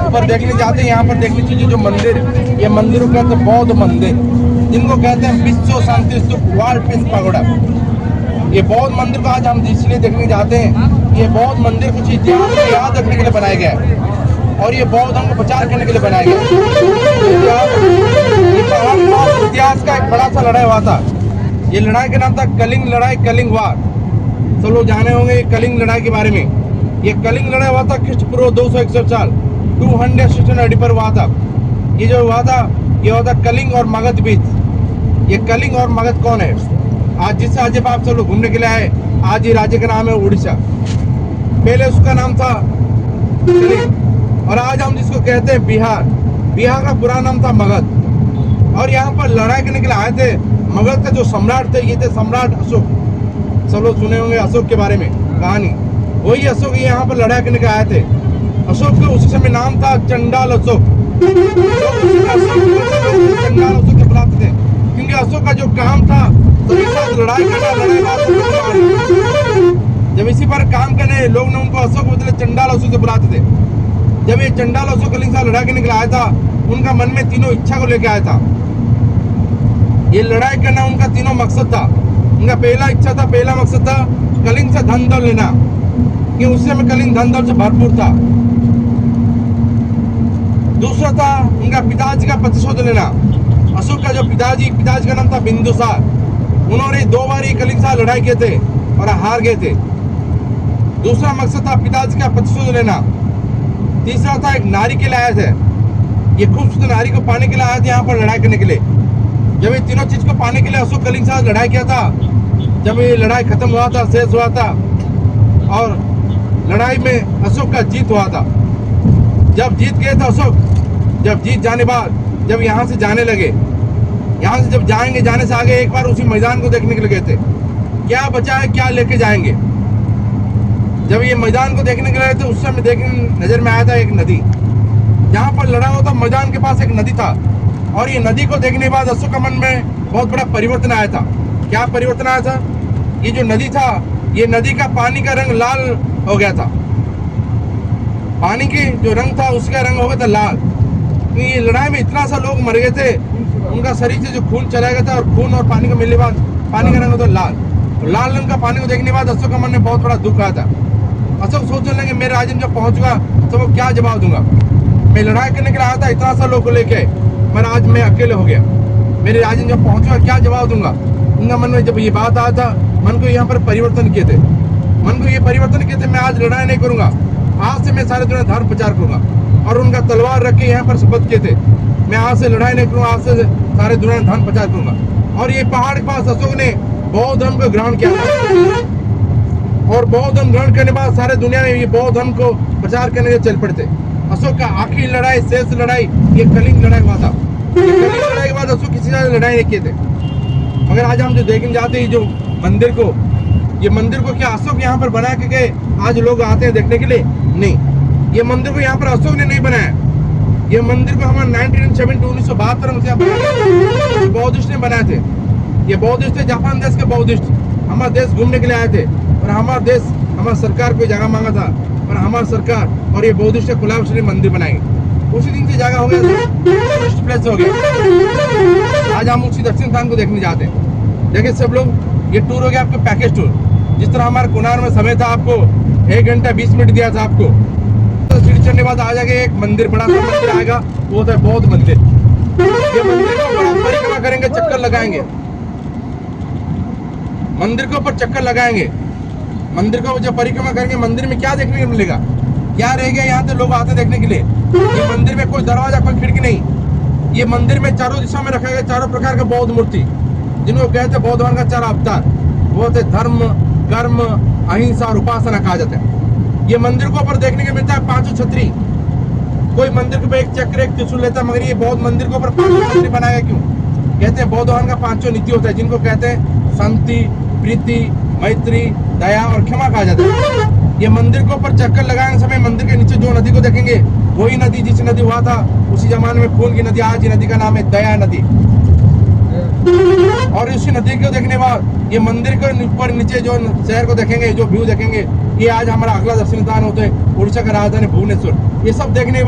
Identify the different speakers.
Speaker 1: पर देखने जाते हैं। यहाँ पर देखने चाहिए जो मंदिर, ये मंदिरों कहते हैं बौद्ध मंदिर, जिनको कहते हैं विश्व शांति स्तूप, वर्ल्ड पीस पैगोडा। ये बौद्ध मंदिर को आज हम इसलिए देखने जाते हैं। ये बौद्ध मंदिर कुछ इतिहास को याद रखने के लिए बनाया गया है और ये बौद्ध धर्म को प्रचार करने के लिए बनाया गया है। इतिहास का एक बड़ा सा लड़ाई हुआ था। ये लड़ाई का नाम था कलिंग लड़ाई, कलिंग वार। सब लोग जाने होंगे ये कलिंग लड़ाई के बारे में। ये कलिंग लड़ाई हुआ था ख्रीष्ट पूर्व 261 साल 260 पर हुआ था। ये जो हुआ था ये हुआ था कलिंग और मगध बीच। ये कलिंग और मगध कौन है? आज जिस राज्य पर आप सब लोग घूमने के लिए आए, आज ये राज्य का नाम है उड़ीसा। पहले उसका नाम था कलिंग और आज हम जिसको कहते हैं बिहार। बिहार का पुराना नाम था मगध। और यहाँ पर लड़ाई करने के लिए आए थे। मगध का जो सम्राट थे ये थे सम्राट अशोक। सब लोग सुने होंगे अशोक के बारे में कहानी। वही अशोक यहाँ पर लड़ाई करने के आए थे। अशोक का उसी समय नाम था चंडाल अशोक। चंडाल अशोक के बुलाते थे क्योंकि अशोक का जो काम था सभी साथ लड़ाई करना, जब इसी पर काम करने लोग ने उनको अशोक बदले चंडाल अशोक से बुलाते थे। जब ये चंडाल अशोक कलिंग से लड़ाई करने के लिए आया था, उनका मन में तीनों इच्छा को लेकर आया था। ये लड़ाई करना उनका तीनों मकसद था। उनका पहला इच्छा था, पहला मकसद था कलिंग से धन दौलत लेना, कि उस समय कलिंग धन दौलत से भरपूर था। दूसरा था उनका पिताजी का प्रतिशोध लेना। अशोक का जो पिताजी का नाम था बिंदुसार। उन्होंने 2 बार ये कलिंग से लड़ाई किए थे और हार गए थे। दूसरा मकसद था पिताजी का प्रतिशोध लेना। तीसरा था एक नारी के लिए आए थे। ये खूबसूरत नारी को पाने के लिए आए थे यहाँ पर लड़ाई करने के लिए। जब ये तीनों चीज को पाने के लिए अशोक कलिंग से लड़ाई किया था, जब ये लड़ाई खत्म हुआ था, शेष हुआ था और लड़ाई में अशोक का जीत हुआ था। जब जीत गए थे अशोक, जब जीत जाने बाद जब यहाँ से जाने लगे, यहाँ से जब जाएंगे, जाने से आगे एक बार उसी मैदान को देखने के लिए गए थे। क्या बचा है, क्या लेके जाएंगे। जब ये मैदान को देखने के लिए गए थे उस समय देखने नजर में आया था एक नदी। जहाँ पर लड़ा हुआ था मैदान के पास एक नदी था और ये नदी को देखने के बाद अशोक के मन में बहुत बड़ा परिवर्तन आया था। क्या परिवर्तन आया था? ये जो नदी था, ये नदी का पानी का रंग लाल हो गया था। पानी की जो रंग था उसका रंग हो गया था लाल। ये लड़ाई में इतना सा लोग मर गए थे, उनका शरीर से जो खून चला गया था और खून और पानी को मिलने के बाद पानी का रंग होता लाल। लाल रंग का पानी को देखने के बाद अशोक के मन में बहुत बड़ा दुख आया था। अशोक सोचने लगे मेरे राज्य में जब पहुंचूंगा तो वो क्या जवाब दूंगा। मैं लड़ाई करने के लिए आया था इतना सा लोग को लेके, मगर आज मैं अकेले हो गया। मेरे राज्य में जब पहुंचूंगा क्या जवाब दूंगा। उनका मन में जब ये बात आया था, मन को यहाँ पर परिवर्तन किए थे। मन को ये परिवर्तन किए थे, मैं आज लड़ाई नहीं करूंगा, आज से मैं सारे दुनिया धर्म प्रचार करूंगा। और उनका तलवार रख के यहाँ पर शपथ किए थे, मैं आज से लड़ाई नहीं करूंगा, आज से सारे दुनिया धर्म प्रचार करूंगा। और ये पहाड़ के पास अशोक ने बौद्ध धर्म को ग्रहण किया था और बौद्ध धर्म ग्रहण करने के बाद सारे दुनिया में ये बौद्ध धर्म को प्रचार करने के चल पड़े थे। अशोक का आखिरी लड़ाई, शेष लड़ाई, ये कलिंग लड़ाई हुआ था। कलिंग लड़ाई के बाद अशोक किसी से लड़ाई नहीं किए थे। मगर आज हम जो देखने जाते हैं जो मंदिर को, ये मंदिर को क्या अशोक यहाँ पर बना के गए आज लोग आते हैं देखने के लिए? नहीं, ये मंदिर को यहाँ पर अशोक ने नहीं बनाया। ये मंदिर को हमारे 1972 में बौद्धिस्ट ने बनाए थे। ये बौद्धिस्ट जापान देश के बौद्धिस्ट हमारे देश घूमने के लिए आए थे और हमारा देश, हमारा सरकार को जगह मांगा था और हमारा सरकार और ये बौद्धिस्ट कोलैब से मंदिर बनाएंगे। उसी दिन से जगह हो गया, टूरिस्ट प्लेस हो गया। आज हम उसी दक्षिण स्थान को देखने जाते हैं। देखिए सब लोग, ये टूर हो गया आपका पैकेज टूर। जिस तरह हमारे कोनार में समय था, आपको 1 घंटा 20 मिनट दिया था आपको। तो सीढ़ी चढ़ने बाद आ जाएगा एक मंदिर, बड़ा सा मंदिर आएगा, वो होता है बौद्ध मंदिर। ये मंदिर को बड़ा परिक्रमा करेंगे, चक्कर लगाएंगे, मंदिर के ऊपर चक्कर लगाएंगे। मंदिर को जब परिक्रमा करेंगे, मंदिर में क्या देखने को मिलेगा, क्या रह गया? यहाँ से लोग आते देखने के लिए। ये मंदिर में कोई दरवाजा, कोई खिड़की नहीं। ये मंदिर में चारों दिशा में रखा गया चारों प्रकार के बौद्ध मूर्ति, जिनको कहते हैं बौद्ध धर्म का 4 अवतार। वो होते धर्म, कर्म, अहिंसा और उपासना कहा जाता है। ये मंदिर को ऊपर देखने को मिलता है 5 छतरी। कोई मंदिर के ऊपर एक चक्र, एक त्रिशूल लेता है, मगर ये बौद्ध मंदिर के ऊपर 5 छतरी बनाया क्यों? कहते हैं बौद्ध धर्म का 5 नीति होता है, जिनको कहते हैं शांति, प्रीति, मैत्री, दया और क्षमा कहा जाता है। ये मंदिर के ऊपर चक्कर लगाने समय मंदिर के नीचे जो नदी को देखेंगे, वही नदी जिस नदी हुआ था उसी जमाने में खून की नदी, आज ये नदी का नाम है दया नदी। और इसी नदी को देखने के बाद ये मंदिर के ऊपर नीचे जो शहर को देखेंगे, जो व्यू देखेंगे, ये आज हमारा अगला दर्शन स्थान होता है उड़ीसा का राजधानी भुवनेश्वर। ये सब देखने